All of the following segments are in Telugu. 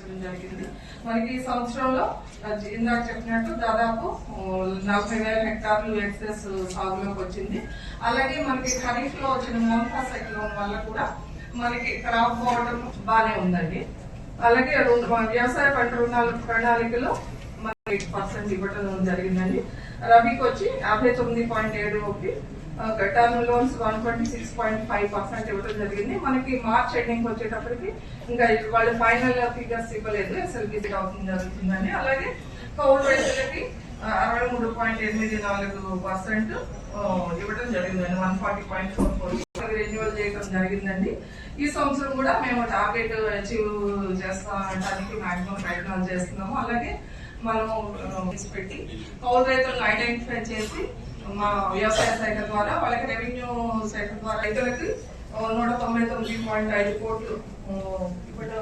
అందించడం జరిగింది. మనకి ఈ సంవత్సరంలో ఇందాక చెప్పినట్టు దాదాపు 40,000 హెక్టార్లు ఎక్సెస్ సాగులోకి వచ్చింది. అలాగే మనకి ఖరీఫ్ లో వచ్చిన మోన్సా సైక్లోన్ వల్ల కూడా మనకి క్రాప్ పోవడం బాగానే ఉందండి. అలాగే వ్యవసాయ పంట రుణాల ప్రణాళికలో మనకి 8% ఇవ్వడం జరిగిందండి. రబీకి వచ్చి 59.71, టర్మ్ లోన్స్ 126.5% ఇవ్వడం జరిగింది. మనకి మార్చ్ ఎండింగ్ వచ్చేటప్పటికి ఇంకా వాళ్ళు ఫైనల్ ఫిగర్స్ ఇవ్వలేదు, ఎస్ఎల్బిసి అవుతుంది జరుగుతుందని. అలాగే కౌలు రైతులకి 63.84% ఇవ్వడం జరిగిందండి. 140.44 రెన్యువల్ చేయడం జరిగిందండి. ఈ సంవత్సరం కూడా మేము టార్గెట్ అచీవ్ చేస్తానికి మాక్సిమం ప్రయత్నాలు చేస్తున్నాము. అలాగే మనము పెట్టి కౌలు రైతులను ఐడెంటిఫై చేసి మా వ్యవసాయ శాఖ ద్వారా వాళ్ళకి రెవెన్యూ శాఖ ద్వారా రైతులకి 199.5 కోట్లు ఇప్పుడు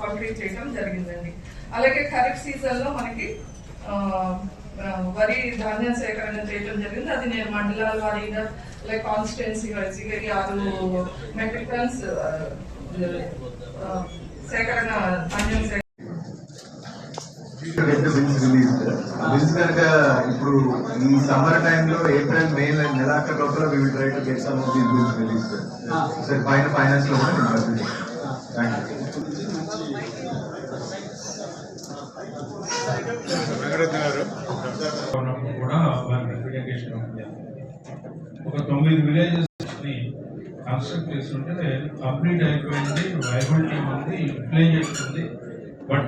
పంపిణీ చేయడం జరిగిందండి. అలాగే ఖరీఫ్ సీజన్ లో మనకి వరి ధాన్యం సేకరణ చేయడం జరిగింది. అది నేను మండలాల వారీగా లైక్ కాన్స్టిట్యున్సీ వైజ్గా 6 మెట్రిక్ టన్స్ సేకరణ ధాన్యం బిల్స్ కనుక ఇప్పుడు ఈ సమ్మర్ టైంలో ఏప్రిల్ మే నెలాఖరు లోపల we will try to get some of these bills release sir. పైన ఫైనాన్స్ లో కూడా ఒక 9 విలేజెస్ ని కన్స్ట్రక్ట్ చేస్తుంటే కంప్లీట్ అయిపోయింది. వైబిలిటీ ఉంది, ఇంప్లిమెంటేషన్ ఉంది. బట్